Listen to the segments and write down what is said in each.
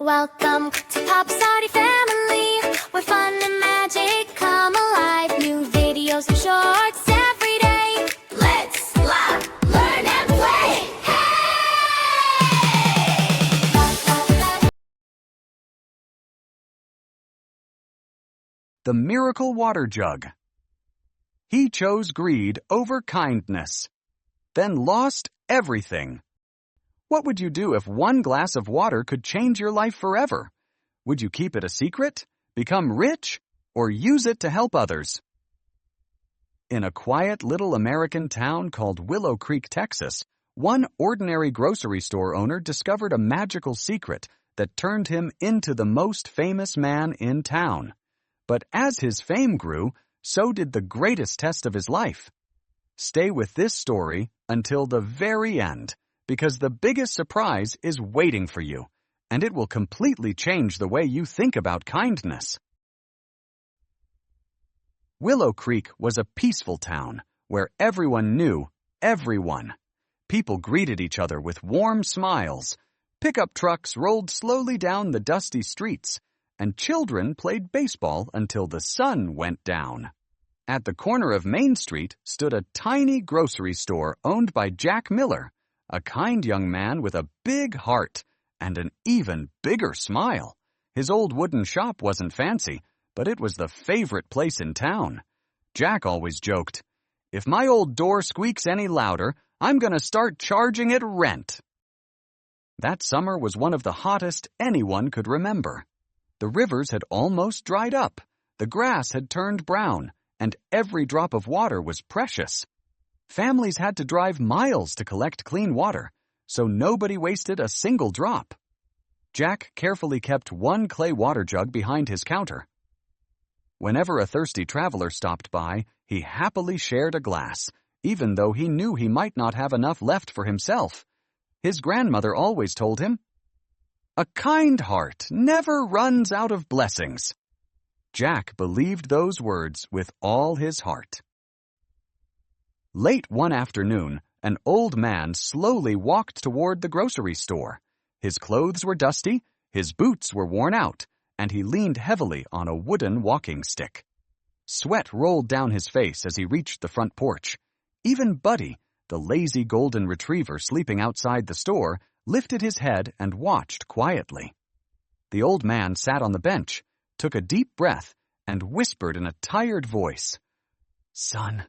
Welcome to Pop's Party Family, where fun and magic come alive. New videos and shorts every day. Let's laugh, learn, and play. Hey! The Miracle Water Jug. He chose greed over kindness, then lost everything. What would you do if one glass of water could change your life forever? Would you keep it a secret, become rich, or use it to help others? In a quiet little American town called Willow Creek, Texas, one ordinary grocery store owner discovered a magical secret that turned him into the most famous man in town. But as his fame grew, so did the greatest test of his life. Stay with this story until the very end, because the biggest surprise is waiting for you, and it will completely change the way you think about kindness. Willow Creek was a peaceful town where everyone knew everyone. People greeted each other with warm smiles. Pickup trucks rolled slowly down the dusty streets, and children played baseball until the sun went down. At the corner of Main Street stood a tiny grocery store owned by Jack Miller, a kind young man with a big heart and an even bigger smile. His old wooden shop wasn't fancy, but it was the favorite place in town. Jack always joked, "If my old door squeaks any louder, I'm going to start charging it rent." That summer was one of the hottest anyone could remember. The rivers had almost dried up, the grass had turned brown, and every drop of water was precious. Families had to drive miles to collect clean water, so nobody wasted a single drop. Jack carefully kept one clay water jug behind his counter. Whenever a thirsty traveler stopped by, he happily shared a glass, even though he knew he might not have enough left for himself. His grandmother always told him, "A kind heart never runs out of blessings." Jack believed those words with all his heart. Late one afternoon, an old man slowly walked toward the grocery store. His clothes were dusty, his boots were worn out, and he leaned heavily on a wooden walking stick. Sweat rolled down his face as he reached the front porch. Even Buddy, the lazy golden retriever sleeping outside the store, lifted his head and watched quietly. The old man sat on the bench, took a deep breath, and whispered in a tired voice, "Son,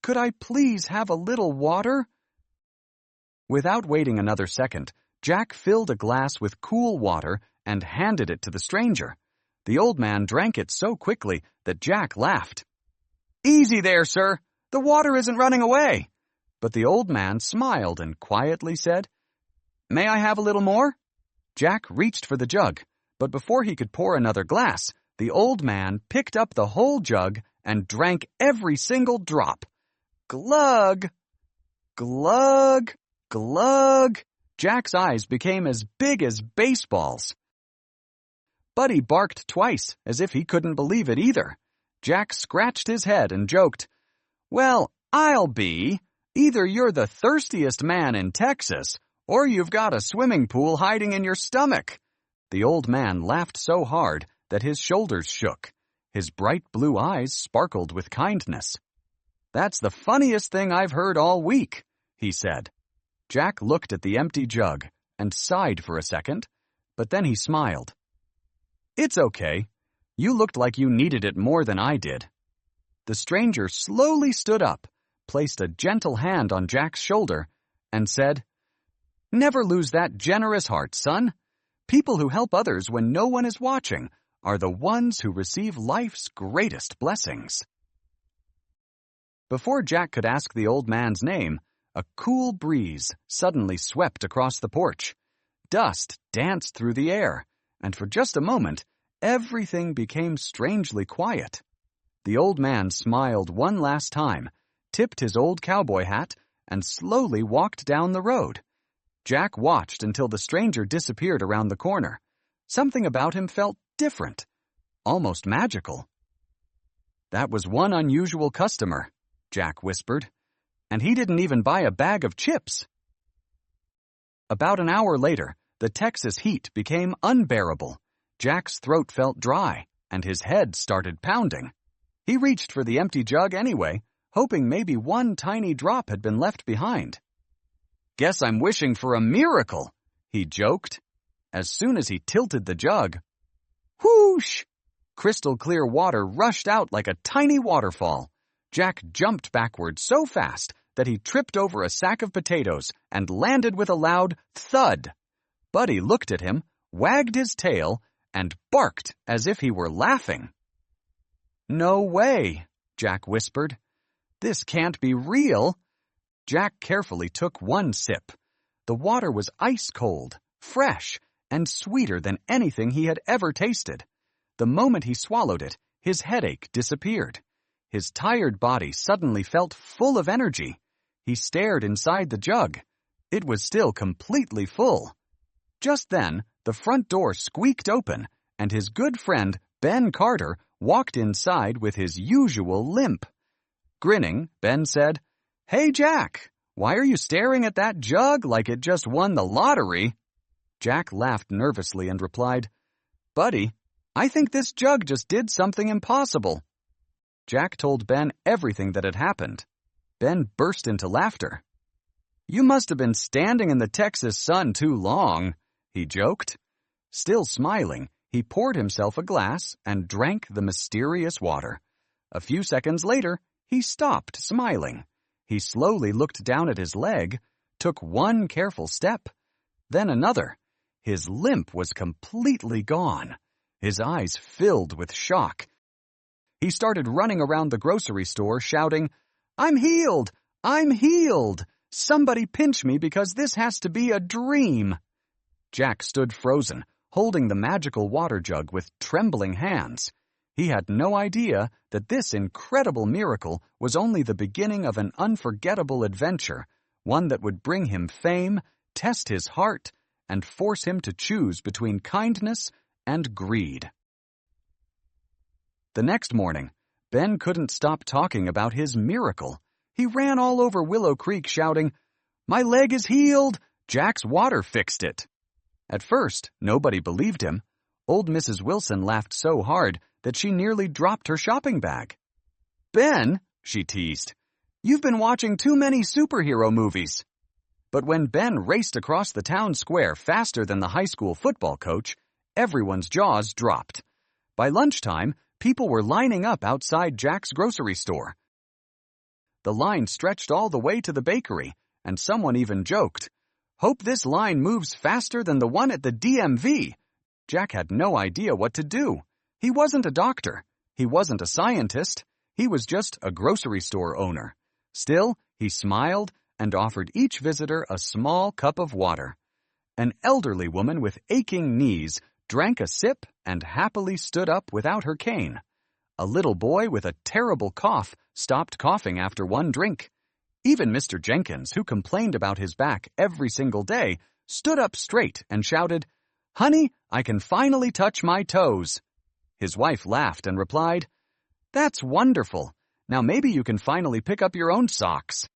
could I please have a little water?" Without waiting another second, Jack filled a glass with cool water and handed it to the stranger. The old man drank it so quickly that Jack laughed. "Easy there, sir. The water isn't running away." But the old man smiled and quietly said, "May I have a little more?" Jack reached for the jug, but before he could pour another glass, the old man picked up the whole jug and drank every single drop. Glug! Glug! Glug! Jack's eyes became as big as baseballs. Buddy barked twice, as if he couldn't believe it either. Jack scratched his head and joked, "Well, I'll be. Either you're the thirstiest man in Texas, or you've got a swimming pool hiding in your stomach." The old man laughed so hard that his shoulders shook. His bright blue eyes sparkled with kindness. "That's the funniest thing I've heard all week," he said. Jack looked at the empty jug and sighed for a second, but then he smiled. "It's okay. You looked like you needed it more than I did." The stranger slowly stood up, placed a gentle hand on Jack's shoulder, and said, "Never lose that generous heart, son. People who help others when no one is watching are the ones who receive life's greatest blessings." Before Jack could ask the old man's name, a cool breeze suddenly swept across the porch. Dust danced through the air, and for just a moment, everything became strangely quiet. The old man smiled one last time, tipped his old cowboy hat, and slowly walked down the road. Jack watched until the stranger disappeared around the corner. Something about him felt different, almost magical. "That was one unusual customer," Jack whispered, "and he didn't even buy a bag of chips." About an hour later, The Texas heat became unbearable. Jack's throat felt dry, and his head started pounding. He reached for the empty jug anyway, hoping maybe one tiny drop had been left behind. "Guess I'm wishing for a miracle," he joked. As soon as he tilted the jug, whoosh! Crystal clear water rushed out like a tiny waterfall. Jack jumped backward so fast that he tripped over a sack of potatoes and landed with a loud thud. Buddy looked at him, wagged his tail, and barked as if he were laughing. "No way," Jack whispered. "This can't be real." Jack carefully took one sip. The water was ice cold, fresh, and sweeter than anything he had ever tasted. The moment he swallowed it, his headache disappeared. His tired body suddenly felt full of energy. He stared inside the jug. It was still completely full. Just then, the front door squeaked open, and his good friend, Ben Carter, walked inside with his usual limp. Grinning, Ben said, "Hey, Jack, why are you staring at that jug like it just won the lottery?" Jack laughed nervously and replied, "Buddy, I think this jug just did something impossible." Jack told Ben everything that had happened. Ben burst into laughter. "You must have been standing in the Texas sun too long," he joked. Still smiling, he poured himself a glass and drank the mysterious water. A few seconds later, he stopped smiling. He slowly looked down at his leg, took one careful step, then another. His limp was completely gone. His eyes filled with shock. He started running around the grocery store shouting, "I'm healed! I'm healed! Somebody pinch me because this has to be a dream!" Jack stood frozen, holding the magical water jug with trembling hands. He had no idea that this incredible miracle was only the beginning of an unforgettable adventure, one that would bring him fame, test his heart, and force him to choose between kindness and greed. The next morning, Ben couldn't stop talking about his miracle. He ran all over Willow Creek shouting, "My leg is healed! Jack's water fixed it!" At first, nobody believed him. Old Mrs. Wilson laughed so hard that she nearly dropped her shopping bag. "Ben," she teased, "you've been watching too many superhero movies." But when Ben raced across the town square faster than the high school football coach, everyone's jaws dropped. By lunchtime, people were lining up outside Jack's grocery store. The line stretched all the way to the bakery, and someone even joked, "Hope this line moves faster than the one at the DMV." Jack had no idea what to do. He wasn't a doctor. He wasn't a scientist. He was just a grocery store owner. Still, he smiled and offered each visitor a small cup of water. An elderly woman with aching knees drank a sip and happily stood up without her cane. A little boy with a terrible cough stopped coughing after one drink. Even Mr. Jenkins, who complained about his back every single day, stood up straight and shouted, "Honey, I can finally touch my toes." His wife laughed and replied, "That's wonderful. Now maybe you can finally pick up your own socks."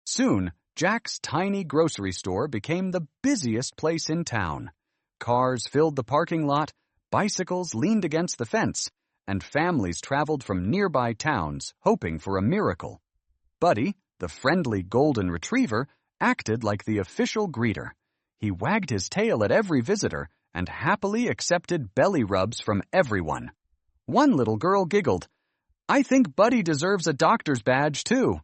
Soon, Jack's tiny grocery store became the busiest place in town. Cars filled the parking lot, bicycles leaned against the fence, and families traveled from nearby towns hoping for a miracle. Buddy, the friendly golden retriever, acted like the official greeter. He wagged his tail at every visitor and happily accepted belly rubs from everyone. One little girl giggled, "I think Buddy deserves a doctor's badge, too."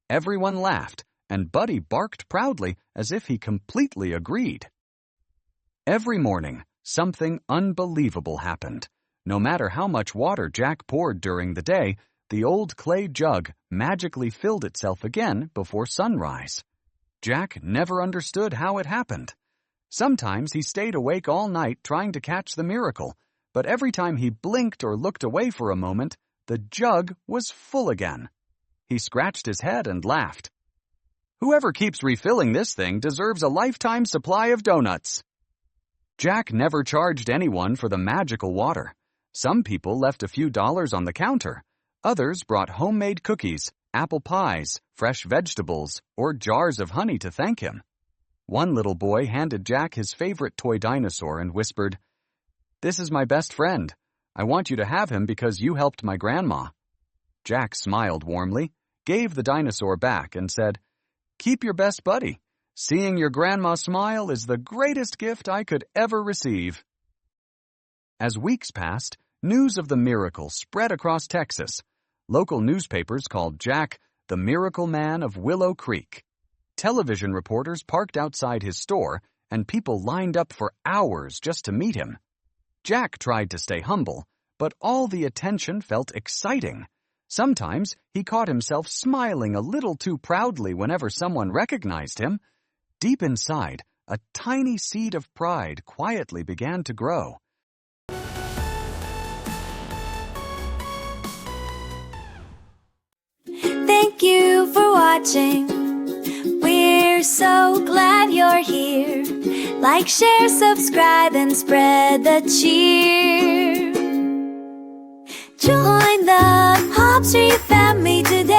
Everyone laughed, and Buddy barked proudly as if he completely agreed. Every morning, something unbelievable happened. No matter how much water Jack poured during the day, the old clay jug magically filled itself again before sunrise. Jack never understood how it happened. Sometimes he stayed awake all night trying to catch the miracle, but every time he blinked or looked away for a moment, the jug was full again. He scratched his head and laughed. "Whoever keeps refilling this thing deserves a lifetime supply of donuts." Jack never charged anyone for the magical water. Some people left a few dollars on the counter. Others brought homemade cookies, apple pies, fresh vegetables, or jars of honey to thank him. One little boy handed Jack his favorite toy dinosaur and whispered, "This is my best friend. I want you to have him because you helped my grandma." Jack smiled warmly, gave the dinosaur back, and said, "Keep your best buddy. Seeing your grandma smile is the greatest gift I could ever receive." As weeks passed, news of the miracle spread across Texas. Local newspapers called Jack the Miracle Man of Willow Creek. Television reporters parked outside his store, and people lined up for hours just to meet him. Jack tried to stay humble, but all the attention felt exciting. Sometimes he caught himself smiling a little too proudly whenever someone recognized him. Deep inside, a tiny seed of pride quietly began to grow. Thank you for watching. We're so glad you're here. Like, share, subscribe, and spread the cheer. Join the Hop Street family today.